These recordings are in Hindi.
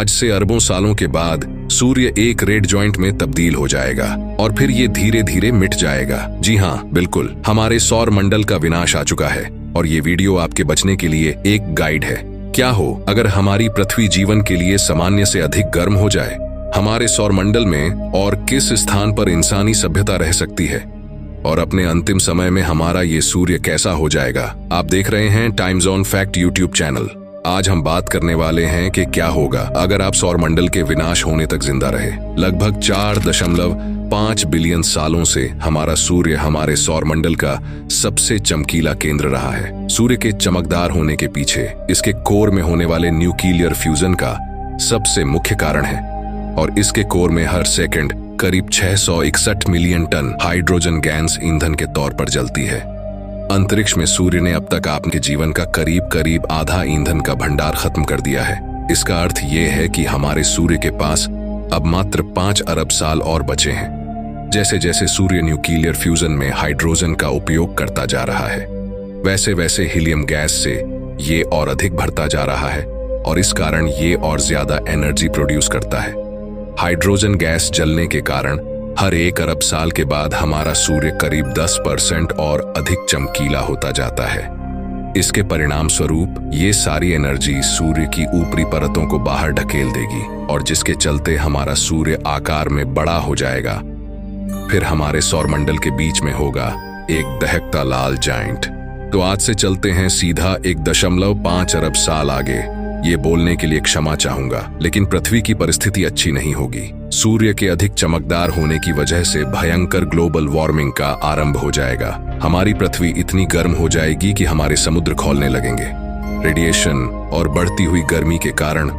आज से अरबों सालों के बाद सूर्य एक रेड जॉइंट में तब्दील हो जाएगा और फिर ये धीरे धीरे मिट जाएगा। जी हाँ, बिल्कुल, हमारे सौर मंडल का विनाश आ चुका है और ये वीडियो आपके बचने के लिए एक गाइड है। क्या हो अगर हमारी पृथ्वी जीवन के लिए सामान्य से अधिक गर्म हो जाए? हमारे सौर मंडल में और किस स्थान पर इंसानी सभ्यता रह सकती है? और अपने अंतिम समय में हमारा ये सूर्य कैसा हो जाएगा? आप देख रहे हैं time zone fact YouTube channel. आज हम बात करने वाले हैं कि क्या होगा अगर आप सौर मंडल के विनाश होने तक जिंदा रहे। लगभग 4.5 बिलियन सालों से हमारा सूर्य हमारे सौर मंडल का सबसे चमकीला केंद्र रहा है। सूर्य के चमकदार होने के पीछे इसके कोर में होने वाले न्यूक्लियर फ्यूजन का सबसे मुख्य कारण है और इसके कोर में हर सेकंड करीब 661 मिलियन टन हाइड्रोजन गैस ईंधन के तौर पर जलती है। अंतरिक्ष में सूर्य ने अब तक आपके जीवन का करीब आधा ईंधन का भंडार खत्म कर दिया है। इसका अर्थ ये है कि हमारे सूर्य के पास अब मात्र 5 अरब साल और बचे हैं। जैसे जैसे सूर्य न्यूक्लियर फ्यूजन में हाइड्रोजन का उपयोग करता जा रहा है, वैसे वैसे हीलियम गैस से ये और अधिक भरता जा रहा है और इस कारण ये और ज्यादा एनर्जी प्रोड्यूस करता है। हाइड्रोजन गैस जलने के कारण हर 1 अरब साल के बाद हमारा सूर्य करीब 10% और अधिक चमकीला होता जाता है। इसके परिणाम स्वरूप ये सारी एनर्जी सूर्य की ऊपरी परतों को बाहर ढकेल देगी और जिसके चलते हमारा सूर्य आकार में बड़ा हो जाएगा। फिर हमारे सौरमंडल के बीच में होगा एक दहकता लाल जायंट। तो आज से चलते हैं सीधा 1.5 अरब साल आगे। ये बोलने के लिए क्षमा चाहूंगा, लेकिन पृथ्वी की परिस्थिति अच्छी नहीं होगी। सूर्य के अधिक चमकदार होने की वजह से भयंकर ग्लोबल वार्मिंग का आरंभ हो जाएगा। हमारी पृथ्वी इतनी गर्म हो जाएगी कि हमारे समुद्र खौलने लगेंगे। रेडिएशन और बढ़ती हुई गर्मी के कारण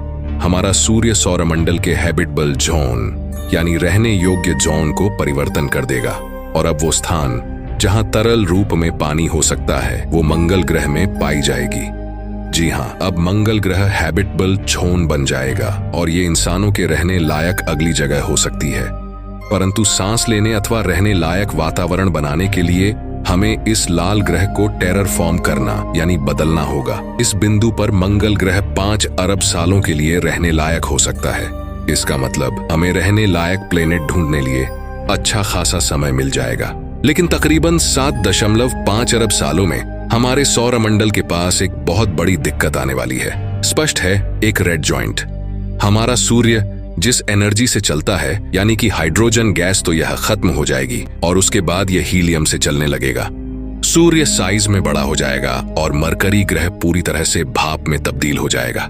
हमारा सूर्य सौरमंडल के हैबिटेबल जोन यानी रहने योग्य जोन को परिवर्तन कर देगा और अब वो स्थान जहां तरल रूप में पानी हो सकता है वो मंगल ग्रह में पाई जाएगी। जी हाँ, अब मंगल ग्रह हैबिटेबल जोन बन जाएगा और ये इंसानों के रहने लायक अगली जगह हो सकती है। परंतु सांस लेने अथवा रहने लायक वातावरण बनाने के लिए हमें इस लाल ग्रह को टेररफॉर्म करना यानी बदलना होगा। इस बिंदु पर मंगल ग्रह 5 अरब सालों के लिए रहने लायक हो सकता है। इसका मतलब हमें रहने लायक प्लेनेट ढूंढने लिए अच्छा खासा समय मिल जाएगा। लेकिन तकरीबन 7.5 अरब सालों में हमारे सौरमंडल के पास एक बहुत बड़ी दिक्कत आने वाली है। स्पष्ट है, एक रेड जॉइंट। हमारा सूर्य जिस एनर्जी से चलता है यानी कि हाइड्रोजन गैस, तो यह खत्म हो जाएगी और उसके बाद यह हीलियम से चलने लगेगा। सूर्य साइज में बड़ा हो जाएगा और मरकरी ग्रह पूरी तरह से भाप में तब्दील हो जाएगा।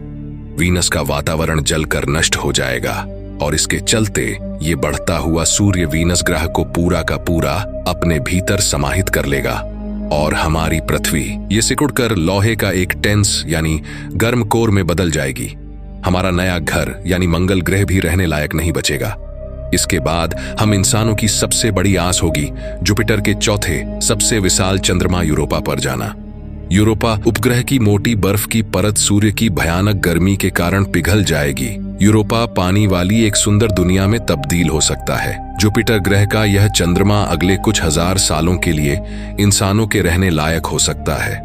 वीनस का वातावरण जलकर नष्ट हो जाएगा और इसके चलते ये बढ़ता हुआ सूर्य वीनस ग्रह को पूरा का पूरा अपने भीतर समाहित कर लेगा और हमारी पृथ्वी ये सिकुड़कर लोहे का एक टेंस यानी गर्म कोर में बदल जाएगी। हमारा नया घर यानी मंगल ग्रह भी रहने लायक नहीं बचेगा। इसके बाद हम इंसानों की सबसे बड़ी आस होगी जुपिटर के चौथे सबसे विशाल चंद्रमा यूरोपा पर जाना। यूरोपा उपग्रह की मोटी बर्फ की परत सूर्य की भयानक गर्मी के कारण पिघल जाएगी। यूरोपा पानी वाली एक सुंदर दुनिया में तब्दील हो सकता है। जुपिटर ग्रह का यह चंद्रमा अगले कुछ हजार सालों के लिए इंसानों के रहने लायक हो सकता है।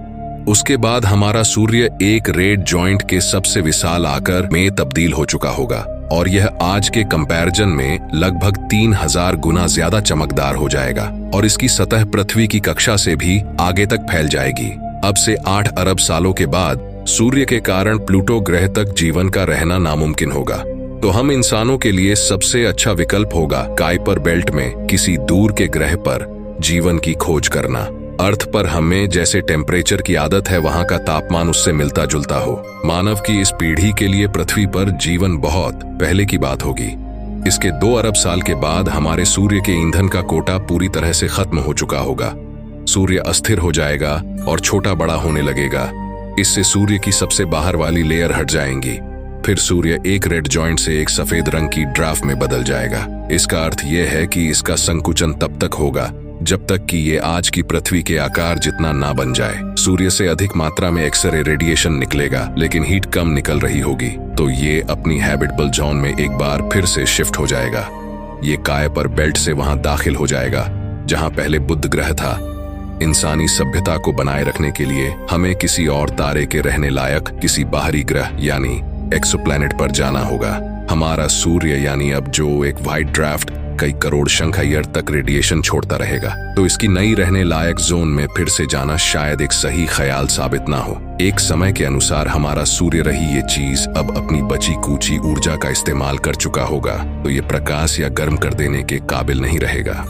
उसके बाद हमारा सूर्य एक रेड जॉइंट के सबसे विशाल आकार में तब्दील हो चुका होगा और यह आज के कंपैरिजन में लगभग 3000 गुना ज्यादा चमकदार हो जाएगा और इसकी सतह पृथ्वी की कक्षा से भी आगे तक फैल जाएगी। अब से 8 अरब सालों के बाद सूर्य के कारण प्लूटो ग्रह तक जीवन का रहना नामुमकिन होगा। तो हम इंसानों के लिए सबसे अच्छा विकल्प होगा काइपर बेल्ट में किसी दूर के ग्रह पर जीवन की खोज करना। अर्थ पर हमें जैसे टेम्परेचर की आदत है वहां का तापमान उससे मिलता जुलता हो। मानव की इस पीढ़ी के लिए पृथ्वी पर जीवन बहुत पहले की बात होगी। इसके 2 अरब साल के बाद हमारे सूर्य के ईंधन का कोटा पूरी तरह से खत्म हो चुका होगा। सूर्य अस्थिर हो जाएगा और छोटा बड़ा होने लगेगा। इससे सूर्य की सबसे बाहर वाली लेयर हट जाएंगी। फिर सूर्य एक रेड जॉइंट से एक सफेद रंग की ड्राफ्ट में बदल जाएगा। इसका अर्थ यह है कि इसका संकुचन तब तक होगा जब तक कि ये आज की पृथ्वी के आकार जितना ना बन जाए। सूर्य से अधिक मात्रा में एक्सरे रेडिएशन निकलेगा लेकिन हीट कम निकल रही होगी, तो ये अपनी हैबिटेबल जोन में एक बार फिर से शिफ्ट हो जाएगा। ये काइपर बेल्ट से वहां दाखिल हो जाएगा जहां पहले बुध ग्रह था। इंसानी सभ्यता को बनाए रखने के लिए हमें किसी और तारे के रहने लायक किसी बाहरी ग्रह यानी एक्सोप्लैनेट पर जाना होगा। हमारा सूर्य यानी अब जो एक व्हाइट ड्राफ्ट कई करोड़ शंख ईयर तक रेडिएशन छोड़ता रहेगा, तो इसकी नई रहने लायक जोन में फिर से जाना शायद एक सही ख्याल साबित ना हो। एक समय के अनुसार हमारा सूर्य रही ये चीज अब अपनी बची कूची ऊर्जा का इस्तेमाल कर चुका होगा, तो ये प्रकाश या गर्म कर देने के काबिल नहीं रहेगा।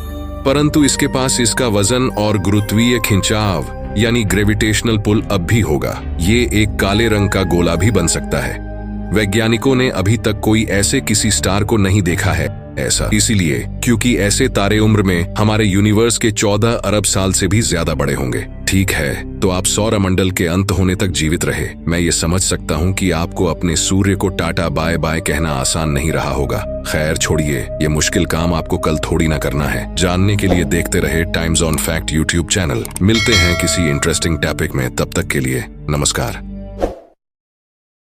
परंतु इसके पास इसका वजन और गुरुत्वीय खिंचाव यानी ग्रेविटेशनल पुल अब भी होगा। ये एक काले रंग का गोला भी बन सकता है। वैज्ञानिकों ने अभी तक कोई ऐसे किसी स्टार को नहीं देखा है ऐसा, इसीलिए क्योंकि ऐसे तारे उम्र में हमारे यूनिवर्स के 14 अरब साल से भी ज्यादा बड़े होंगे। ठीक है, तो आप सौरमंडल के अंत होने तक जीवित रहे। मैं ये समझ सकता हूँ कि आपको अपने सूर्य को टाटा बाय बाय कहना आसान नहीं रहा होगा। खैर छोड़िए, ये मुश्किल काम आपको कल थोड़ी ना करना है। जानने के लिए देखते रहे times on fact YouTube channel. मिलते हैं किसी इंटरेस्टिंग टॉपिक में, तब तक के लिए नमस्कार।